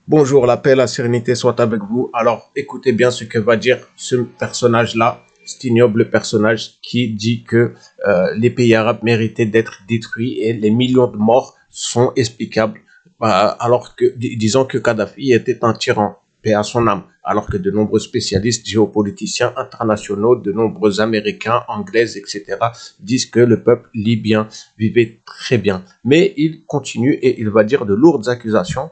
Bonjour, la paix, la sérénité soit avec vous. Alors, écoutez bien ce que va dire ce personnage-là, cet ignoble personnage qui dit que les pays arabes méritaient d'être détruits et les millions de morts sont explicables, alors que, disons que Kadhafi était un tyran, paix à son âme, alors que de nombreux spécialistes, géopoliticiens internationaux, de nombreux Américains, Anglais, etc., disent que le peuple libyen vivait très bien. Mais il continue et il va dire de lourdes accusations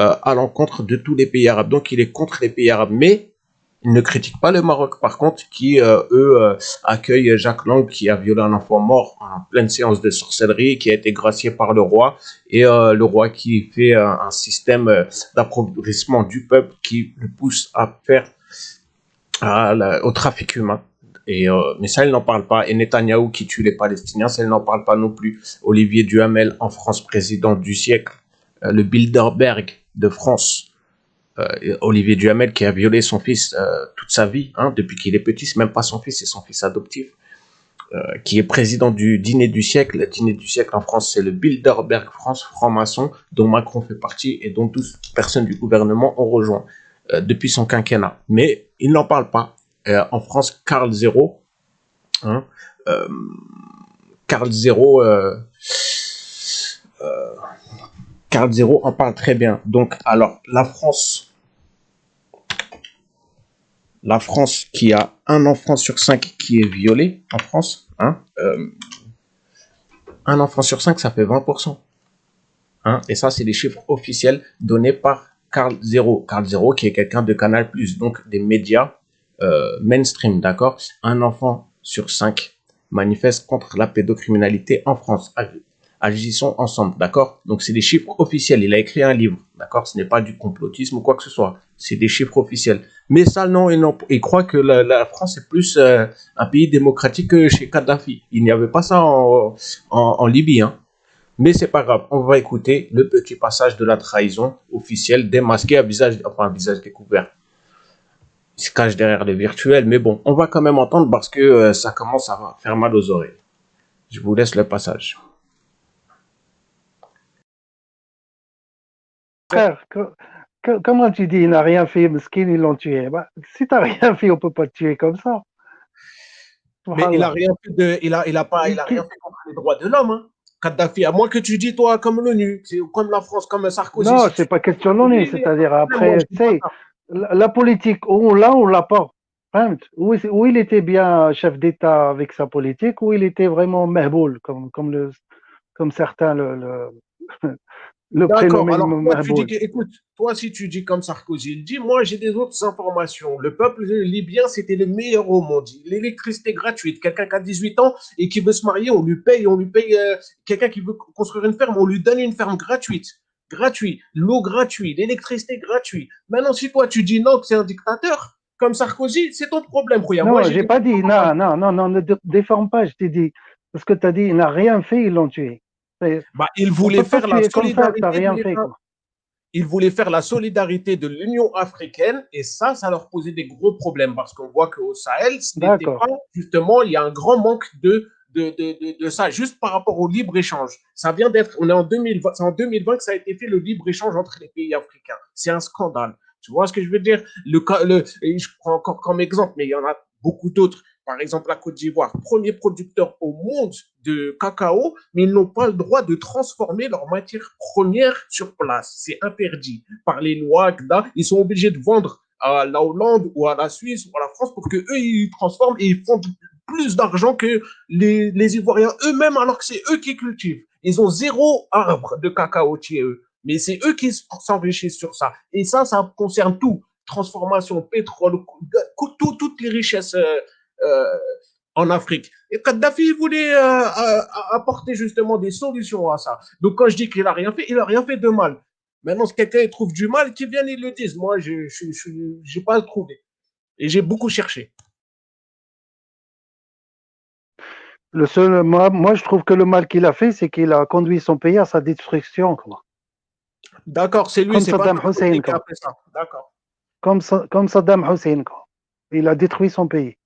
à l'encontre de tous les pays arabes. Donc, il est contre les pays arabes, mais il ne critique pas le Maroc, par contre, qui, accueille Jacques Lang, qui a violé un enfant mort en pleine séance de sorcellerie, qui a été gracié par le roi, et le roi qui fait un système d'appauvrissement du peuple qui le pousse à faire au trafic humain. Mais ça, il n'en parle pas. Et Netanyahou qui tue les Palestiniens, ça, il n'en parle pas non plus. Olivier Duhamel, en France, président du siècle, le Bilderberg de France, Olivier Duhamel qui a violé son fils toute sa vie, hein, depuis qu'il est petit, c'est même pas son fils, c'est son fils adoptif, qui est président du dîner du siècle. Le dîner du siècle en France, c'est le Bilderberg France, franc-maçon, dont Macron fait partie et dont 12 personnes du gouvernement ont rejoint depuis son quinquennat. Mais il n'en parle pas. En France, Karl Zéro, hein, euh, Karl Zéro, Karl Zéro en parle très bien. Donc, alors, la France qui a un enfant sur 5 qui est violé en France, hein, un enfant sur 5, ça fait 20%. Hein, et ça, c'est les chiffres officiels donnés par Karl Zéro. Karl Zéro qui est quelqu'un de Canal+, donc des médias mainstream, d'accord. Un enfant sur 5 manifeste contre la pédocriminalité en France. Agissons ensemble, d'accord. Donc, c'est des chiffres officiels. Il a écrit un livre, d'accord. Ce n'est pas du complotisme ou quoi que ce soit. C'est des chiffres officiels. Mais ça, non, il croit que France est plus un pays démocratique que chez Kadhafi. Il n'y avait pas ça en Libye, hein. Mais c'est pas grave, on va écouter le petit passage de la trahison officielle démasqué à visage, enfin à visage découvert. Il se cache derrière le virtuel, mais bon, on va quand même entendre parce que ça commence à faire mal aux oreilles. Je vous laisse le passage. Frère, comment tu dis, il n'a rien fait, Meskin, ils l'ont tué. Bah, si tu n'as rien fait, on ne peut pas te tuer comme ça. Mais il a Wallah. rien fait il a rien fait contre les droits de l'homme, hein. Kadhafi, à moins que tu dis, toi, comme l'ONU, c'est comme la France, comme Sarkozy, Non, si c'est tu pas dis question de l'ONU, il y a c'est-à-dire un problème, moi je après, dis tu pas sais, ça. la politique, on l'a ou on l'a pas. Où il était bien chef d'État avec sa politique, ou il était vraiment mehboul, comme certains le D'accord. prénomment Alors, toi, tu dis mehboul. que, écoute, toi, si tu dis comme Sarkozy le dit, moi, j'ai des autres informations. Le peuple libyen, c'était le meilleur au monde. L'électricité gratuite. Quelqu'un qui a 18 ans et qui veut se marier, on lui paye, quelqu'un qui veut construire une ferme, on lui donne une ferme gratuite. Gratuit. L'eau gratuite. L'électricité gratuite. Maintenant, si toi, tu dis non, que c'est un dictateur, comme Sarkozy, c'est ton problème, Rouya. Moi, Non, j'ai j'ai des pas dit, non, informations. non, non, non, ne déforme pas, je t'ai dit, parce que tu as dit, il n'a rien fait, ils l'ont tué. Bah, il On voulait peut pas faire la tuer comme ça, tu n'as solidarité de rien fait, l'État. quoi. Ils voulaient faire la solidarité de l'Union africaine et ça leur posait des gros problèmes parce qu'on voit qu'au Sahel, ce n'était D'accord. pas justement, il y a un grand manque de ça, juste par rapport au libre-échange. Ça vient d'être, on est en 2020, c'est en 2020 que ça a été fait le libre-échange entre les pays africains. C'est un scandale. Tu vois ce que je veux dire? Je prends encore comme exemple, mais il y en a beaucoup d'autres. Par exemple, la Côte d'Ivoire, premier producteur au monde de cacao, mais ils n'ont pas le droit de transformer leur matière première sur place. C'est interdit par les lois. Ils sont obligés de vendre à la Hollande ou à la Suisse ou à la France pour qu'eux, ils transforment et ils font plus d'argent que les Ivoiriens eux-mêmes, alors que c'est eux qui cultivent. Ils ont zéro arbre de cacaotier, eux. Mais c'est eux qui s'enrichissent sur ça. Et ça concerne tout. Transformation, pétrole, toutes les richesses euh, en Afrique. Et Kadhafi voulait apporter justement des solutions à ça. Donc quand je dis qu'il n'a rien fait, il n'a rien fait de mal. Maintenant, si quelqu'un trouve du mal, qu'il vienne, ils le disent. Moi, je n'ai pas trouvé. Et j'ai beaucoup cherché. Moi, je trouve que le mal qu'il a fait, c'est qu'il a conduit son pays à sa destruction, quoi. D'accord, c'est lui, Comme c'est pas Saddam Sarkozy Hussein, qui a quoi. fait ça. D'accord. Comme Saddam Hussein, quoi. Il a détruit son pays.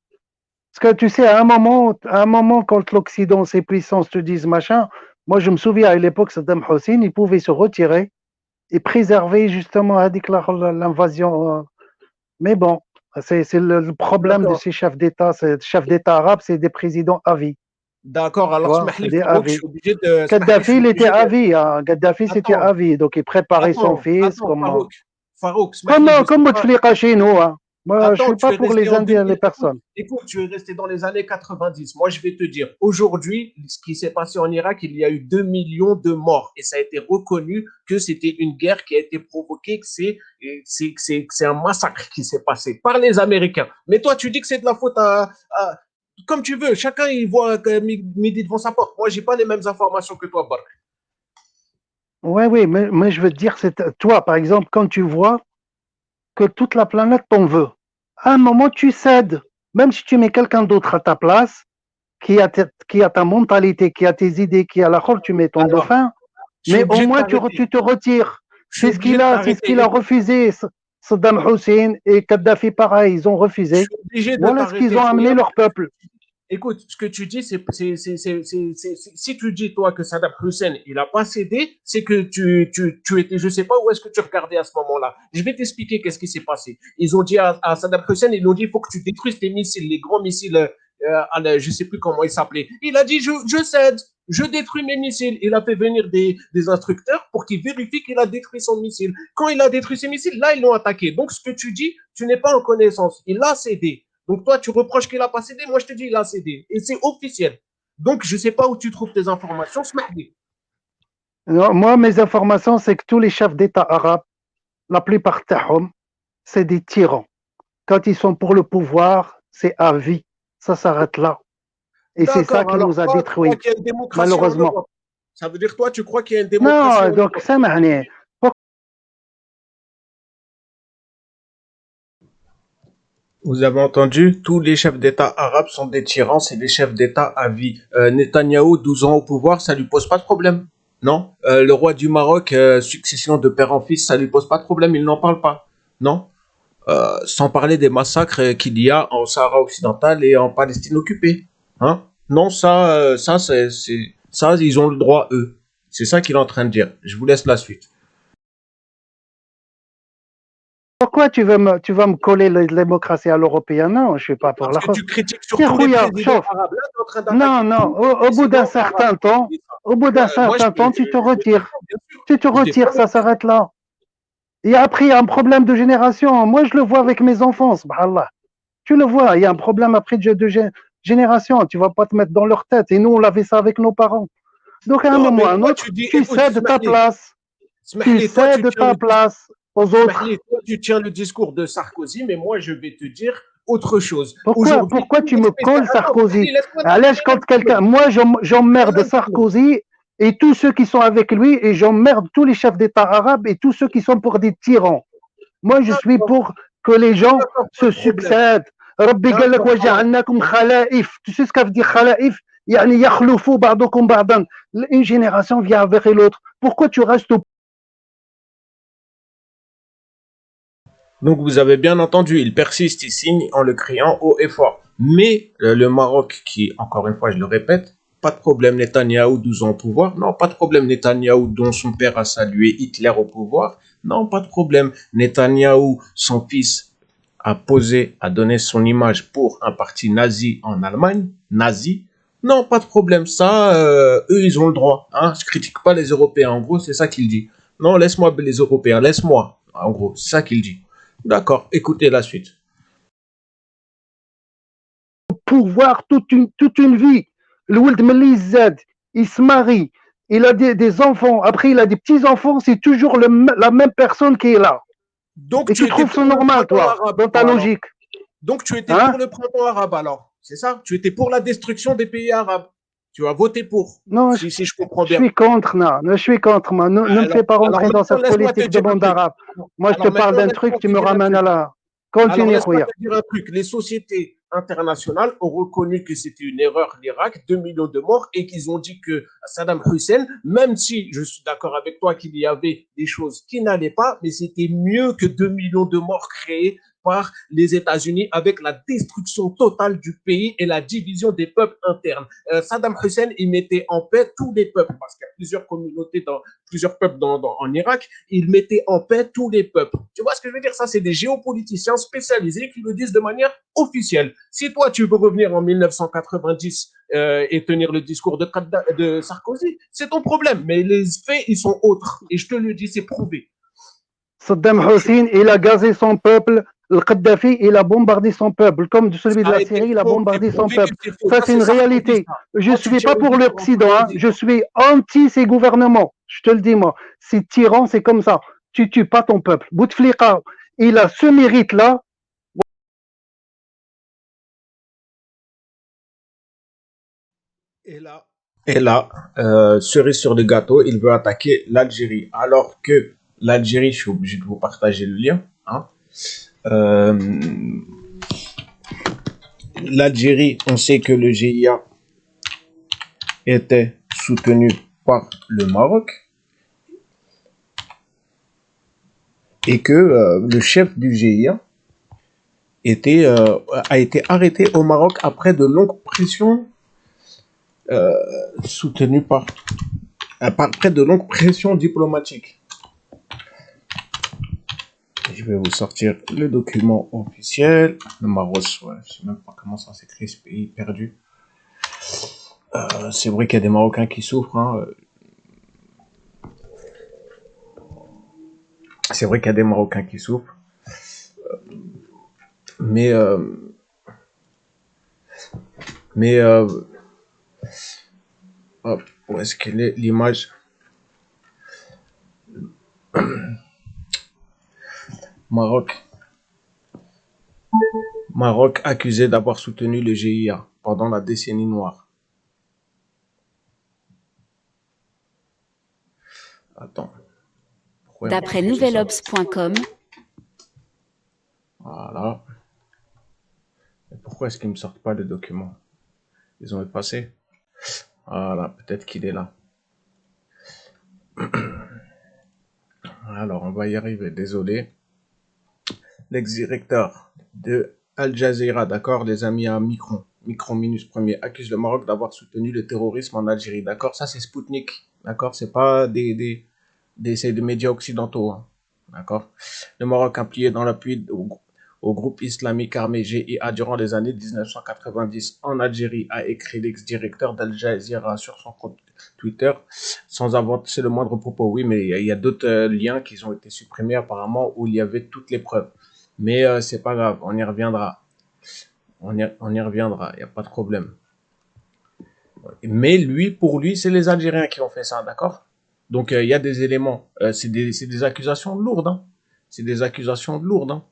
Parce que tu sais, à un moment, quand l'Occident, ses puissances te disent machin, moi je me souviens à l'époque, Saddam Hussein, il pouvait se retirer et préserver justement avec l'invasion. Mais bon, c'est le problème de D'accord. ces chefs d'État. Ces chefs d'État arabes, c'est des présidents à vie. D'accord. Tu Alors, vois, اسمح c'est لي des à Farouk, je vie. suis obligé de, اسمح لي, je Kadhafi, suis il était obligé à de, vie. Hein. Kadhafi, c'était à attends, vie. Donc, il préparait son fils attends, comme, Farouk. Farouk, اسمح لي, je sais comme pas. Bouteflika chez nous. Hein. Moi, je Attends, suis tu pas es pour resté les en Indiens, les 2000. Écoute, personnes. écoute, tu es resté dans les années 90. Moi, je vais te dire, aujourd'hui, ce qui s'est passé en Irak, il y a eu 2 millions de morts. Et ça a été reconnu que c'était une guerre qui a été provoquée, que c'est un massacre qui s'est passé par les Américains. Mais toi, tu dis que c'est de la faute comme tu veux. Chacun, il voit midi devant sa porte. Moi, j'ai pas les mêmes informations que toi, Bark. Oui, oui, mais je veux te dire, c'est toi, par exemple, quand tu vois que toute la planète t'en veut, à un moment, tu cèdes. Même si tu mets quelqu'un d'autre à ta place, qui a ta mentalité, qui a tes idées, qui a la chore, tu mets ton Alors, dauphin, je suis mais au obligé de moins t'arrêter. tu te retires. Je suis obligé de C'est ce t'arrêter. qu'il a Écoute, refusé. Saddam Hussein et Kadhafi, pareil, ils ont je refusé. suis obligé de Voilà ce qu'ils t'arrêter, ont amené Fouya. leur peuple. Écoute, ce que tu dis, si tu dis, toi, que Saddam Hussein, il n'a pas cédé, c'est que tu étais, je ne sais pas où est-ce que tu regardais à ce moment-là. Je vais t'expliquer qu'est-ce qui s'est passé. Ils ont dit à Saddam Hussein, ils ont dit, il faut que tu détruises tes missiles, les grands missiles, je ne sais plus comment ils s'appelaient. Il a dit, je cède, je détruis mes missiles. Il a fait venir des instructeurs pour qu'ils vérifient qu'il a détruit son missile. Quand il a détruit ses missiles, là, ils l'ont attaqué. Donc, ce que tu dis, tu n'es pas en connaissance. Il a cédé. Donc toi, tu reproches qu'il n'a pas cédé, moi je te dis il a cédé. Et c'est officiel. Donc je ne sais pas où tu trouves tes informations, Smahdi. Non, moi, mes informations, c'est que tous les chefs d'État arabes, la plupart d'eux, c'est des tyrans. Quand ils sont pour le pouvoir, c'est à vie. Ça s'arrête là. Et c'est ça D'accord, qui alors nous a toi, tu crois détruits, qu'il y a une démocratie en malheureusement. Europe. Ça veut dire toi, tu crois qu'il y a une démocratie Non, en donc Europe. ça m'a. Vous avez entendu, tous les chefs d'État arabes sont des tyrans, c'est des chefs d'État à vie. Netanyahou, 12 ans au pouvoir, ça lui pose pas de problème. Non. Le roi du Maroc, succession de père en fils, ça lui pose pas de problème, il n'en parle pas. Non. Sans parler des massacres qu'il y a en Sahara occidental et en Palestine occupée. Hein? Non, ça, ils ont le droit, eux. C'est ça qu'il est en train de dire. Je vous laisse la suite. Pourquoi tu vas me coller la démocratie à l'européenne? Non, je suis pas pour Parce la que chose. tu critiques Tiens, surtout les Khouya, présidents chauffe. arabes. Là, tu es en train Non, d'attaquer non, tous les au bout d'un présidents arabes. certain temps, au bout d'un Moi, certain temps, tu te je les retires. comprends, bien sûr. Tu te Je retires, défends les ça présidents. s'arrête là. Et après, il y a un problème de génération. Moi, je le vois avec mes enfants, subhanallah. Tu le vois, il y a un problème après de génération. Tu vas pas te mettre dans leur tête. Et nous, on l'avait ça avec nos parents. Donc, à un Non, moment ou mais à un toi, autre, tu dis, tu écoute, cèdes ta place. Tu Toi, tu cèdes tiens le ta discours. place aux autres. Toi, tu tiens le discours de Sarkozy, mais moi, je vais te dire autre chose. Aujourd'hui, Pourquoi tous tu les me colles spécialistes. Attends, Sarkozy? laisse-moi Allez, terminer quand quelqu'un, l'interview. moi, j'emmerde Termine l'interview. Sarkozy et tous ceux qui sont avec lui et j'emmerde tous les chefs d'État arabes et tous ceux qui sont pour des tyrans. Moi, je suis D'accord, pour que les gens d'accord, pas se de problème. succèdent. ربي قال لك D'accord, alors, وجعلناكم خلائف. Tu sais ce que ça veut dire خلائف? يعني يخلفوا بعضكم بعضا. Une génération vient avec l'autre. Pourquoi tu restes au donc vous avez bien entendu, il persiste, il signe en le criant haut et fort. Mais le Maroc, qui, encore une fois, je le répète, pas de problème Netanyahou, 12 ans au pouvoir. Non, pas de problème Netanyahou, dont son père a salué Hitler au pouvoir. Non, pas de problème. Netanyahou, son fils, a posé, a donné son image pour un parti nazi en Allemagne. Nazi. Non, pas de problème. Ça, eux, ils ont le droit. Hein. Je critique pas les Européens. En gros, c'est ça qu'il dit. Non, laisse-moi les Européens, laisse-moi. En gros, c'est ça qu'il dit. D'accord, écoutez la suite. pouvoir toute une vie? Le Ould Meli Zed, il se marie, il a des enfants, après il a des petits-enfants, c'est toujours la même personne qui est là. Donc Et tu tu étais trouves ça pour le normal, printemps toi, arabe, dans ta toi alors. logique. Donc tu étais Hein? pour le printemps arabe alors. C'est ça? Tu étais pour la destruction des pays arabes. Tu as voté pour, Non, si je comprends je bien. suis contre, non, je suis contre, moi. Ne me fais pas Alors rentrer dans maintenant, cette laisse-moi te politique de dire un monde truc. arabe. Moi, je te Alors parle maintenant, d'un truc, laisse-moi tu te me dire un ramènes truc. à la. Alors, Continue, laisse-moi Khouya. te dire un truc. Les sociétés internationales ont reconnu que c'était une erreur l'Irak, 2 millions de morts, et qu'ils ont dit que Saddam Hussein, même si je suis d'accord avec toi qu'il y avait des choses qui n'allaient pas, mais c'était mieux que 2 millions de morts créés par les États-Unis avec la destruction totale du pays et la division des peuples internes. Saddam Hussein, il mettait en paix tous les peuples parce qu'il y a plusieurs communautés, plusieurs peuples en Irak. Il mettait en paix tous les peuples. Tu vois ce que je veux dire? Ça, c'est des géopoliticiens spécialisés qui le disent de manière officielle. Si toi, tu veux revenir en 1990 et tenir le discours de Sarkozy, c'est ton problème. Mais les faits, ils sont autres. Et je te le dis, c'est prouvé. Saddam Hussein, il a gazé son peuple. Le Kadhafi, il a bombardé son peuple. Comme celui de la Syrie, il a bombardé son peuple. Ça, c'est une réalité. Je ne suis pas pour l'Occident. Hein. Je suis anti ces gouvernements. Je te le dis, moi. Ces tyrans, c'est comme ça. Tu tues pas ton peuple. Bouteflika, il a ce mérite-là. Et là, cerise sur le gâteau, il veut attaquer l'Algérie. Alors que l'Algérie, je suis obligé de vous partager le lien. Hein. L'Algérie, on sait que le GIA était soutenu par le Maroc et que le chef du GIA a été arrêté au Maroc après de longues pressions soutenues après de longues pressions diplomatiques. Je vais vous sortir le document officiel. Le Maroc, ouais, je sais même pas comment ça s'écrit, ce pays perdu. C'est vrai qu'il y a des Marocains qui souffrent. Hein. C'est vrai qu'il y a des Marocains qui souffrent. Mais hop, où est-ce qu'elle est l'image? Maroc accusé d'avoir soutenu le GIA pendant la décennie noire. Attends. D'après nouvelobs.com. Voilà. Et pourquoi est-ce qu'ils ne me sortent pas le document? Ils ont effacé. Voilà, peut-être qu'il est là. Alors, on va y arriver, désolé. L'ex-directeur de Al Jazeera, d'accord, les amis à Micron, Minus Premier, accuse le Maroc d'avoir soutenu le terrorisme en Algérie, d'accord? Ça, c'est Sputnik, d'accord? C'est pas des médias occidentaux, hein, d'accord? Le Maroc impliqué dans l'appui au groupe islamique armé GIA durant les années 1990 en Algérie, a écrit l'ex-directeur d'Al Jazeera sur son compte Twitter, sans avancer le moindre propos. Oui, mais il y a d'autres liens qui ont été supprimés apparemment où il y avait toutes les preuves. Mais c'est pas grave, on y reviendra. On y reviendra, il n'y a pas de problème. Mais pour lui, c'est les Algériens qui ont fait ça, d'accord? Donc il y a des éléments, c'est des accusations lourdes, hein. C'est des accusations lourdes, hein.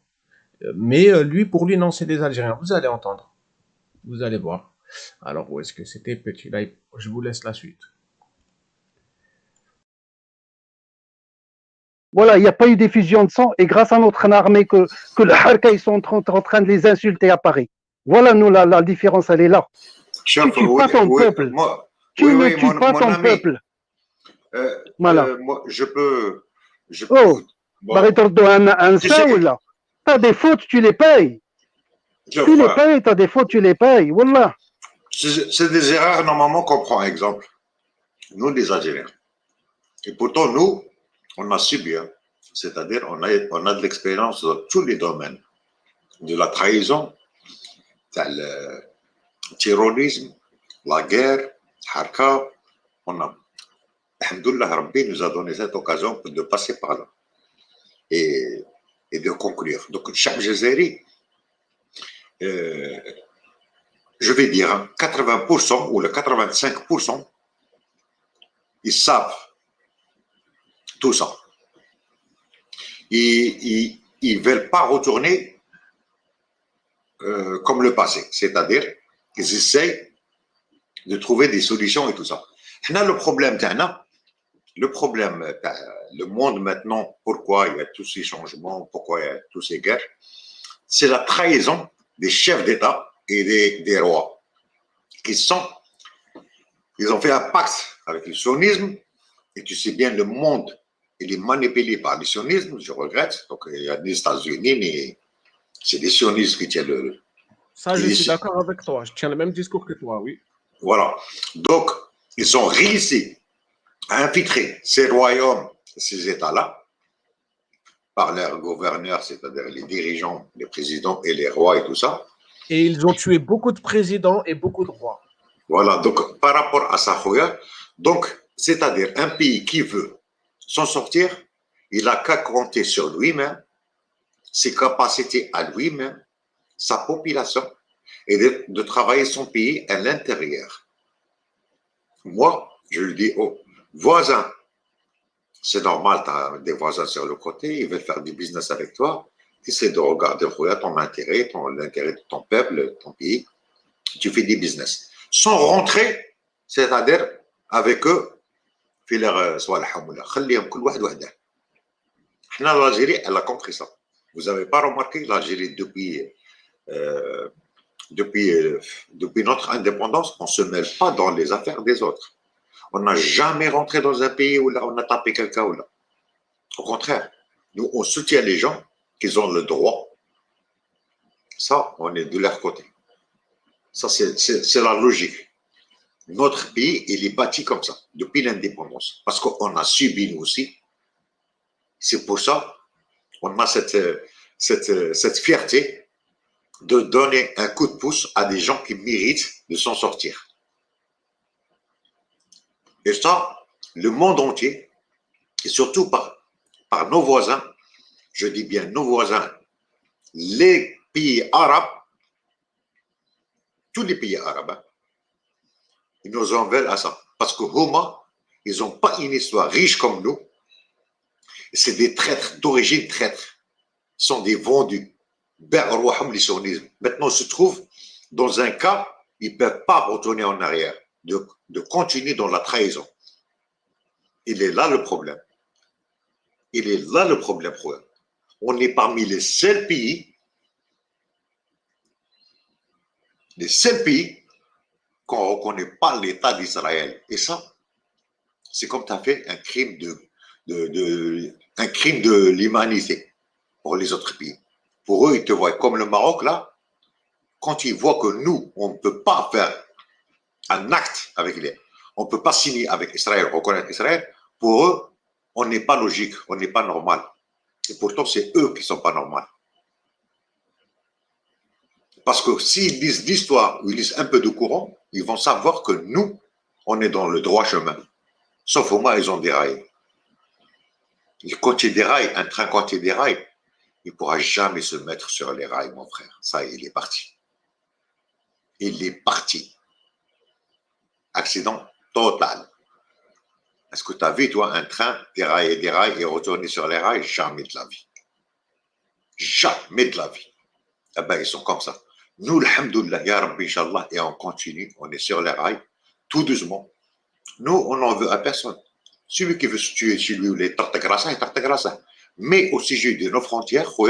Mais pour lui, non, c'est des Algériens. Vous allez entendre. Vous allez voir. Alors, où est-ce que c'était, petit live? Je vous laisse la suite. Voilà, il n'y a pas eu d'effusion de sang et grâce à notre armée que le Harka, ils sont en train de les insulter à Paris. Voilà, nous, la différence, elle est là. Tu ne tues pas ton peuple. Tu ne tues pas ton peuple. Voilà. Moi, je peux. Oh, ça ou là? T'as des fautes, tu les payes. Tu les payes, t'as des fautes, tu les payes. Wallah. C'est des erreurs, normalement, qu'on prend exemple. Nous, les Algériens. Et pourtant, nous, on a subi. Hein. C'est-à-dire, on a de l'expérience dans tous les domaines. De la trahison, le terrorisme, la guerre, Harka. On a. Alhamdoulilah, Rabbi nous a donné cette occasion de passer par là. Et de conclure. Donc, chaque Jazairi, je vais dire 80% ou le 85%, ils savent tout ça. Ils ne veulent pas retourner comme le passé. C'est-à-dire qu'ils essayent de trouver des solutions et tout ça. Le problème, le monde maintenant, pourquoi il y a tous ces changements, pourquoi il y a toutes ces guerres, c'est la trahison des chefs d'État et des rois, ils ont fait un pacte avec le sionisme, et tu sais bien, le monde, il est manipulé par le sionisme, je regrette, donc il y a ni États-Unis, C'est les sionistes qui tiennent le. Ça, je suis d'accord avec toi. Je tiens le même discours que toi, oui. Voilà. Donc, ils ont réussi à infiltrer ces royaumes, ces États-là, par leurs gouverneurs, c'est-à-dire les dirigeants, les présidents et les rois et tout ça. Et ils ont tué beaucoup de présidents et beaucoup de rois. Voilà, donc par rapport à ça, donc c'est-à-dire un pays qui veut s'en sortir, il n'a qu'à compter sur lui-même, ses capacités à lui-même, sa population, et de travailler son pays à l'intérieur. Moi, je le dis aux voisins, c'est normal, tu as des voisins sur le côté, ils veulent faire du business avec toi, essaie de regarder ton intérêt, l'intérêt de ton peuple, ton pays, tu fais du business. Sans rentrer, c'est-à-dire avec eux, في leur صوالحهم ولا خليهم كل واحد وحده. Là, l'Algérie, elle a compris ça. Vous n'avez pas remarqué l'Algérie depuis notre indépendance, on ne se mêle pas dans les affaires des autres. On n'a jamais rentré dans un pays où là, on a tapé quelqu'un ou là. Au contraire, nous, on soutient les gens qui ont le droit. Ça, on est de leur côté. Ça, c'est la logique. Notre pays, il est bâti comme ça, depuis l'indépendance. Parce qu'on a subi, nous aussi. C'est pour ça qu'on a cette fierté de donner un coup de pouce à des gens qui méritent de s'en sortir. Et ça, le monde entier, et surtout par nos voisins, je dis bien nos voisins, les pays arabes, tous les pays arabes, hein, ils nous en veulent à ça. Parce que Homa, ils n'ont pas une histoire riche comme nous. C'est des traîtres, d'origine traître. Ils sont des vendus. Maintenant, on se trouve dans un cas, ils ne peuvent pas retourner en arrière, de continuer dans la trahison. Il est là le problème. Il est là le problème. On est parmi les seuls pays qu'on ne reconnaît pas l'État d'Israël. Et ça, c'est comme tu as fait un crime de l'humanité pour les autres pays. Pour eux, ils te voient comme le Maroc, là, quand ils voient que nous, on ne peut pas faire un acte avec on ne peut pas signer avec Israël, reconnaître Israël, pour eux, on n'est pas logique, on n'est pas normal. Et pourtant, c'est eux qui ne sont pas normaux. Parce que s'ils lisent l'histoire ou ils lisent un peu de courant, ils vont savoir que nous, on est dans le droit chemin. Sauf au moins, ils ont déraillé. Et quand il déraille, un train quand il déraille, il ne pourra jamais se mettre sur les rails, mon frère. Ça, il est parti. Il est parti. Accident total. Est-ce que tu as vu, toi, un train dérailler et retourner sur les rails? Jamais de la vie. Jamais de la vie. Eh ben, ils sont comme ça. Nous, alhamdoulilah, ya Rabbi, Inch'Allah, et on continue, on est sur les rails, tout doucement. Nous, on n'en veut à personne. Celui qui veut se tuer chez lui, il tartagrassa, il tartagrassa. Mais au sujet de nos frontières, on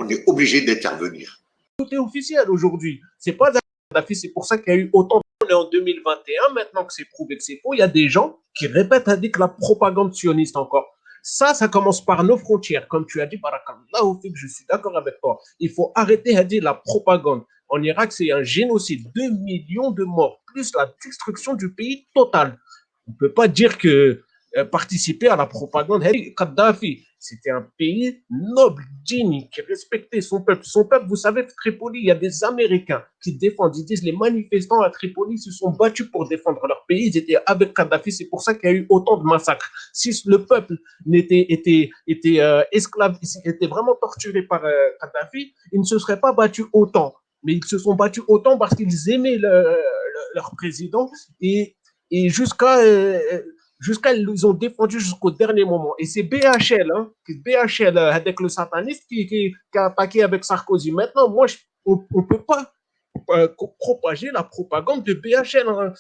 est obligé d'intervenir. Tout est officiel aujourd'hui. C'est pas Kadhafi, c'est pour ça qu'il y a eu autant de... On est en 2021, maintenant que c'est prouvé que c'est faux, il y a des gens qui répètent avec la propagande sioniste encore. Ça commence par nos frontières. Comme tu as dit, Barakallahu fik, je suis d'accord avec toi. Il faut arrêter à dire la propagande. En Irak, c'est un génocide. 2 millions de morts, plus la destruction du pays totale. On ne peut pas dire que participer à la propagande. Kadhafi, c'était un pays noble, digne, qui respectait son peuple. Son peuple, vous savez, Tripoli, il y a des Américains qui défendent. Ils disent les manifestants à Tripoli se sont battus pour défendre leur pays. Ils étaient avec Kadhafi. C'est pour ça qu'il y a eu autant de massacres. Si le peuple était esclave, était vraiment torturé par Kadhafi, ils ne se seraient pas battus autant. Mais ils se sont battus autant parce qu'ils aimaient leur président et jusqu'à ils ont défendu jusqu'au dernier moment. Et c'est BHL, avec le sataniste qui a attaqué avec Sarkozy. Maintenant, on ne peut pas propager la propagande de BHL, hein,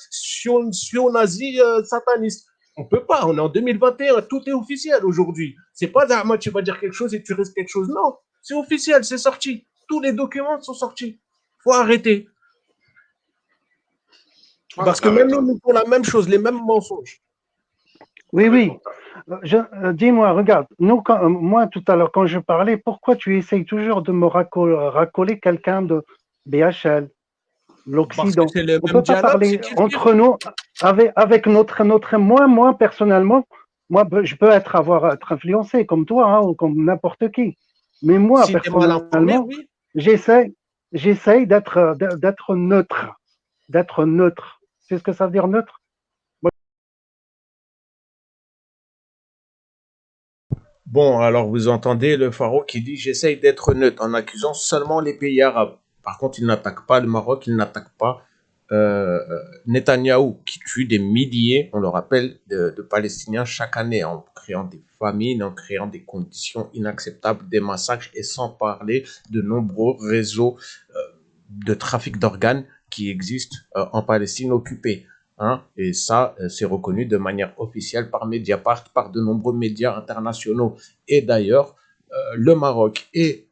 nazi sataniste. On ne peut pas. On est en 2021. Tout est officiel aujourd'hui. C'est pas Zahma, tu vas dire quelque chose et tu risques quelque chose. Non, c'est officiel, c'est sorti. Tous les documents sont sortis. Il faut arrêter. Parce que même nous, nous font la même chose, les mêmes mensonges. Oui, oui. Dis-moi, regarde, moi tout à l'heure, quand je parlais, pourquoi tu essayes toujours de me racoler quelqu'un de BHL, Parce que l'Occident? c'est le On même peut pas dialogue, c'est parler qu'il tire. entre nous avec moi personnellement, je peux être influencé comme toi hein, ou comme n'importe qui. Mais moi, Si tu es mal informé, personnellement, oui. j'essaie, j'essaie d'être neutre. C'est ce que ça veut dire neutre? Bon, alors vous entendez le pharaon qui dit j'essaye d'être neutre en accusant seulement les pays arabes. Par contre, il n'attaque pas le Maroc, il n'attaque pas Netanyahou qui tue des milliers, on le rappelle, de Palestiniens chaque année en créant des famines, en créant des conditions inacceptables, des massacres et sans parler de nombreux réseaux de trafic d'organes qui existent en Palestine occupée. Hein, et ça, c'est reconnu de manière officielle par Mediapart, par de nombreux médias internationaux. Et d'ailleurs, le Maroc et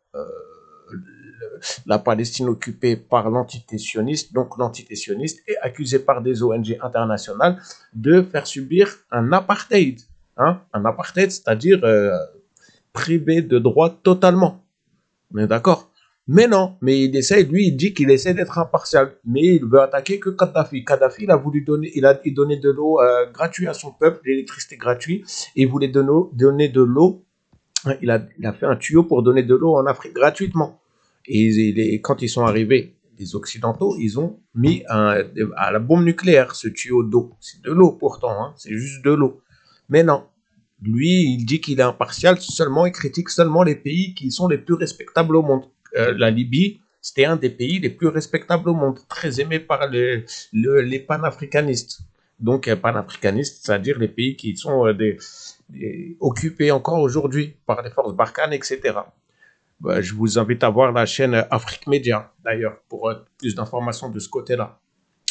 la Palestine occupée par l'entité sioniste, donc l'entité sioniste est accusée par des ONG internationales de faire subir un apartheid. Hein, un apartheid, c'est-à-dire privé de droits totalement. On est d'accord? Mais non, mais il dit qu'il essaie d'être impartial, mais il veut attaquer que Kadhafi. Kadhafi, il a voulu donner, il donnait de l'eau gratuite à son peuple, l'électricité gratuite, et il voulait donner de l'eau. Il a fait un tuyau pour donner de l'eau en Afrique gratuitement. Et quand ils sont arrivés, les Occidentaux, ils ont mis à la bombe nucléaire ce tuyau d'eau. C'est de l'eau pourtant, hein, c'est juste de l'eau. Mais non, lui, il dit qu'il est impartial seulement, il critique seulement les pays qui sont les plus respectables au monde. La Libye, c'était un des pays les plus respectables au monde, très aimé par les panafricanistes. Donc, panafricanistes, c'est-à-dire les pays qui sont occupés encore aujourd'hui par les forces Barkhane, etc. Je vous invite à voir la chaîne Afrique Média, d'ailleurs, pour plus d'informations de ce côté-là.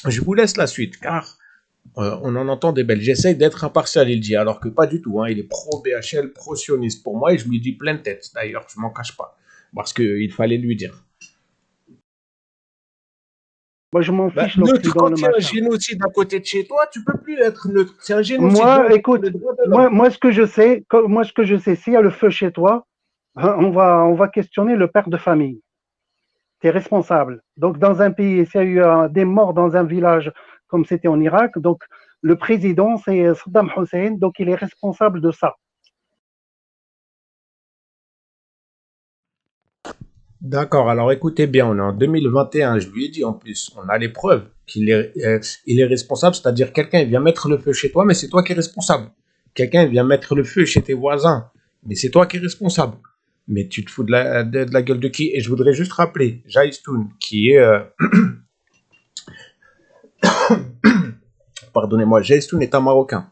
Je vous laisse la suite, car on en entend des belles. J'essaye d'être impartial, il dit, alors que pas du tout. Hein. Il est pro-BHL, pro-sioniste pour moi, et je lui dis plein de tête, d'ailleurs, je m'en cache pas. Parce qu'il fallait lui dire. Moi, je m'en fiche Neutre, l'Occident, quand le il y a un machin. génocide à côté de chez toi, tu peux plus être neutre. C'est un génocide. Moi, écoute, moi, ce que je sais, s'il y a le feu chez toi, on va questionner le père de famille. Tu es responsable. Donc, dans un pays, s'il y a eu des morts dans un village, comme c'était en Irak, donc le président, c'est Saddam Hussein, donc il est responsable de ça. D'accord, alors écoutez bien, on est en 2021, je lui ai dit en plus, on a les preuves il est responsable, c'est-à-dire quelqu'un vient mettre le feu chez toi, mais c'est toi qui es responsable. Quelqu'un vient mettre le feu chez tes voisins, mais c'est toi qui es responsable. Mais tu te fous de la gueule de qui? Et je voudrais juste rappeler Jaistoun, qui est... pardonnez-moi, Jaistoun est un Marocain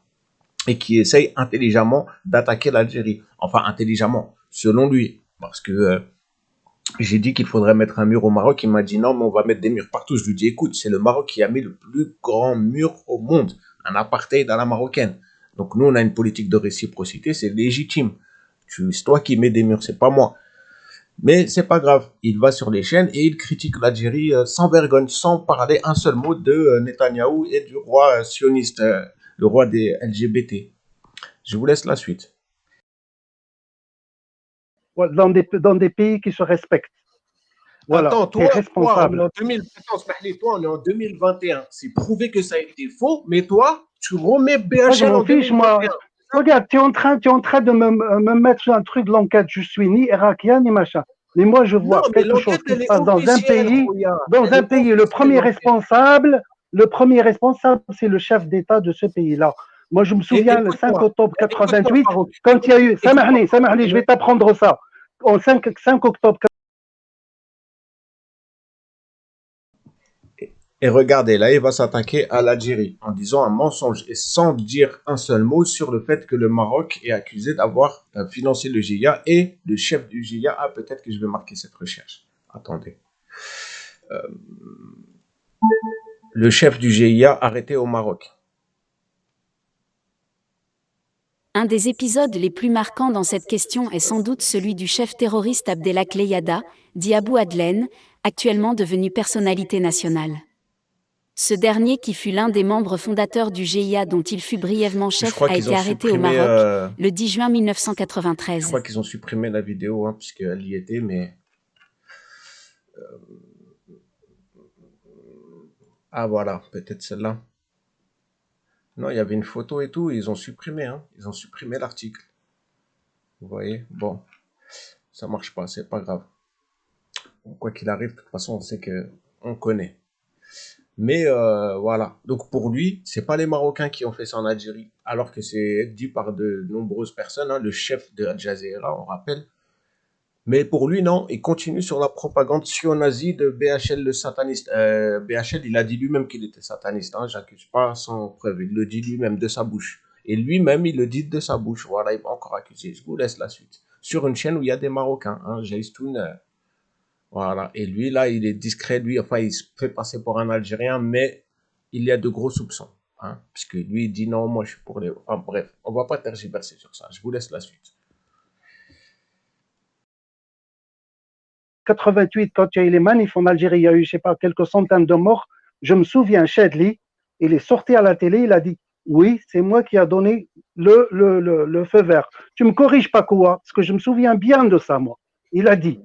et qui essaye intelligemment d'attaquer l'Algérie. Enfin, intelligemment, selon lui. Parce que j'ai dit qu'il faudrait mettre un mur au Maroc. Il m'a dit non, mais on va mettre des murs partout. Je lui dis écoute, c'est le Maroc qui a mis le plus grand mur au monde. Un apartheid à la marocaine. Donc nous, on a une politique de réciprocité, c'est légitime. C'est toi qui mets des murs, c'est pas moi. Mais c'est pas grave. Il va sur les chaînes et il critique l'Algérie sans vergogne, sans parler un seul mot de Netanyahou et du roi sioniste, le roi des LGBT. Je vous laisse la suite. Dans des pays qui se respectent. Voilà, attends, tu es responsable. Toi, on est en 2021. C'est prouvé que ça a été faux, mais toi, tu remets BHL Moi, je m'en en fiche, 2021. moi. Regarde, tu es en train de me mettre sur un truc de l'enquête. Je suis ni irakien ni machin. Mais moi, je vois quelque chose qui se passe dans un pays. Le premier responsable, c'est le chef d'État de ce pays-là. Moi, je me souviens le 5 octobre 88, quand il y a eu. Samahni, je vais t'apprendre ça. Au 5 octobre. Et regardez, là, il va s'attaquer à l'Algérie en disant un mensonge et sans dire un seul mot sur le fait que le Maroc est accusé d'avoir financé le GIA et le chef du GIA. Ah, peut-être que je vais marquer cette recherche. Attendez. Le chef du GIA arrêté au Maroc. Un des épisodes les plus marquants dans cette question est sans doute celui du chef terroriste Abdelak Leyada, dit Abou Adlen, actuellement devenu personnalité nationale. Ce dernier, qui fut l'un des membres fondateurs du GIA dont il fut brièvement Je chef, crois a qu'ils été ont arrêté au supprimé, Maroc le 10 juin je 1993. crois qu'ils ont supprimé la vidéo, hein, puisqu'elle y était, mais ah voilà, peut-être celle-là. Non, il y avait une photo et tout, ils ont supprimé, hein. Ils ont supprimé l'article. Vous voyez? Bon, ça marche pas, c'est pas grave. Quoi qu'il arrive, de toute façon, on sait que on connaît. Mais voilà. Donc pour lui, c'est pas les Marocains qui ont fait ça en Algérie, alors que c'est dit par de nombreuses personnes, hein, le chef de Al Jazeera, on rappelle. Mais pour lui, non, il continue sur la propagande sion-nazie de BHL le sataniste. BHL, il a dit lui-même qu'il était sataniste, hein, j'accuse pas sans preuve, il le dit lui-même de sa bouche. Et lui-même, il le dit de sa bouche. Voilà, il va encore accuser. Je vous laisse la suite. Sur une chaîne où il y a des Marocains, hein, Jaistoun, voilà. Et lui, là, il est discret, lui, enfin, il se fait passer pour un Algérien, mais il y a de gros soupçons, hein, puisque lui, il dit non, moi, je suis pour les... Enfin, bref, on va pas tergiverser sur ça. Je vous laisse la suite. 88, quand il y a eu les manifs en Algérie, il y a eu, je sais pas, quelques centaines de morts. Je me souviens, Chadli, il est sorti à la télé, il a dit oui, c'est moi qui a donné le feu vert. Tu me corriges pas quoi, parce que je me souviens bien de ça, moi. Il a dit.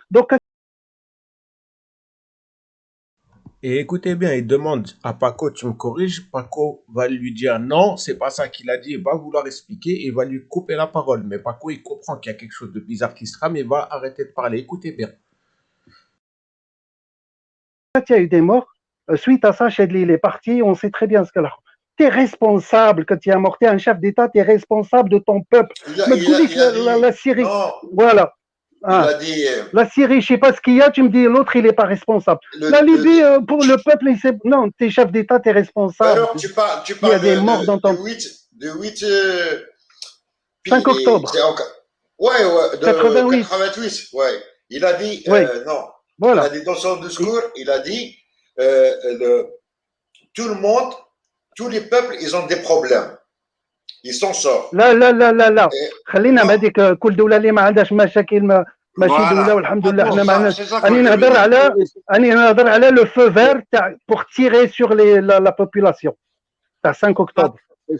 Donc, Et écoutez bien, il demande à Paco, tu me corriges. Paco va lui dire non, c'est pas ça qu'il a dit. Il va vouloir expliquer et va lui couper la parole. Mais Paco, il comprend qu'il y a quelque chose de bizarre qui se trame et il va arrêter de parler. Écoutez bien. quand il y a eu des morts, suite à ça, Chadli, il est parti, on sait très bien ce qu'il a. Tu es responsable, quand il y a mort, tu es un chef d'État, tu es responsable de ton peuple. Mais tu dis que la Syrie, non, voilà. il a dit La Syrie, je sais pas ce qu'il y a, tu me dis l'autre, il n'est pas responsable. La Libye, pour le peuple, non, tu es chef d'État, tu es responsable. alors, tu parles il y a des morts dans ton... de 8 5 octobre. Ouais, de 88. 88, ouais. Il a dit, Oui. non, Voilà. il a dit dans son discours, il a dit, tout le monde, tous les peuples, ils ont des problèmes. Ils s'en sortent. لا خلينا بهذيك كل دوله اللي ما عندهاش مشاكل ماشي دوله والحمد لله حنا ما عندناش اني نهضر على لو فو فير تاع بور تيري سور لا بوبولاسيون تاع 5 octobre.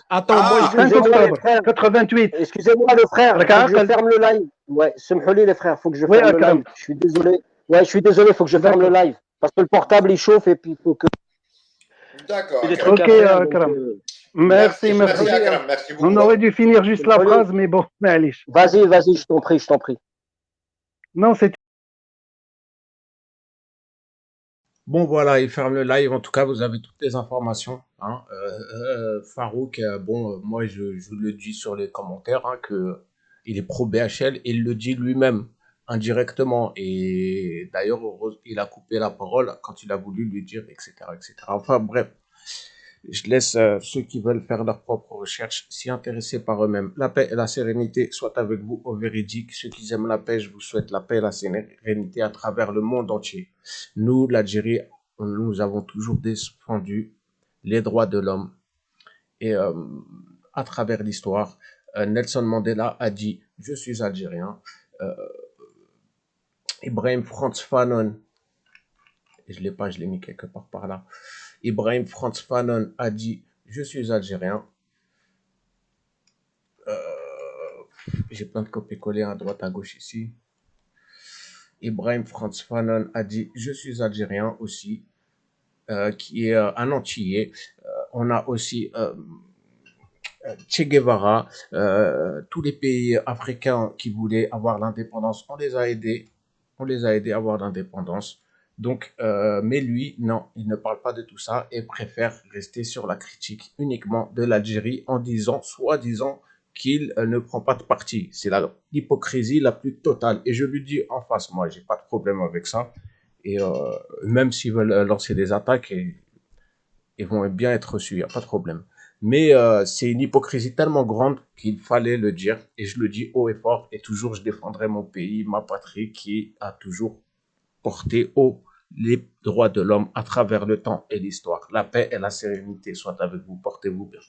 Attends, moi, 5 octobre 88. Excusez-moi, le frère, faut que je ferme le live. Ouais, Semhouli, les frères, faut que je ferme le live. Je suis désolé. Ouais, je suis désolé, faut que je ferme le live. Parce que le portable, il chauffe et puis il faut que. D'accord. Ok, Akram. Merci. Akram, merci beaucoup. On aurait dû finir juste la phrase, mais bon, allez. Vas-y, je t'en prie. Non, c'est... Bon, voilà, il ferme le live. En tout cas, vous avez toutes les informations, hein. Farouk, bon, moi, je le dis sur les commentaires, hein, que il est pro BHL. Il le dit lui-même indirectement. Et d'ailleurs, il a coupé la parole quand il a voulu lui dire, etc., etc. Enfin, bref. Je laisse ceux qui veulent faire leurs propres recherches s'y intéresser par eux-mêmes. La paix et la sérénité soient avec vous au véridique. Ceux qui aiment la paix, je vous souhaite la paix et la sérénité à travers le monde entier. Nous, l'Algérie, nous avons toujours défendu les droits de l'homme. Et à travers l'histoire, Nelson Mandela a dit « Je suis algérien ». Ibrahim Frantz Fanon, je l'ai pas, je l'ai mis quelque part par là. Ibrahim Frantz Fanon a dit « Je suis algérien ». J'ai plein de copier-coller à droite, à gauche ici. Ibrahim Frantz Fanon a dit « Je suis algérien aussi », qui est un Antillais. On a aussi Che Guevara, tous les pays africains qui voulaient avoir l'indépendance, on les a aidés à avoir l'indépendance. Donc, mais lui, non, il ne parle pas de tout ça et préfère rester sur la critique uniquement de l'Algérie en disant, soi-disant, qu'il ne prend pas de parti. C'est l'hypocrisie la plus totale. Et je lui dis en face, moi, j'ai pas de problème avec ça. Et même s'ils veulent lancer des attaques, ils vont bien être reçus, il n'y a pas de problème. Mais c'est une hypocrisie tellement grande qu'il fallait le dire. Et je le dis haut et fort. Et toujours, je défendrai mon pays, ma patrie, qui a toujours porté haut les droits de l'homme à travers le temps et l'histoire. La paix et la sérénité soient avec vous. Portez-vous bien.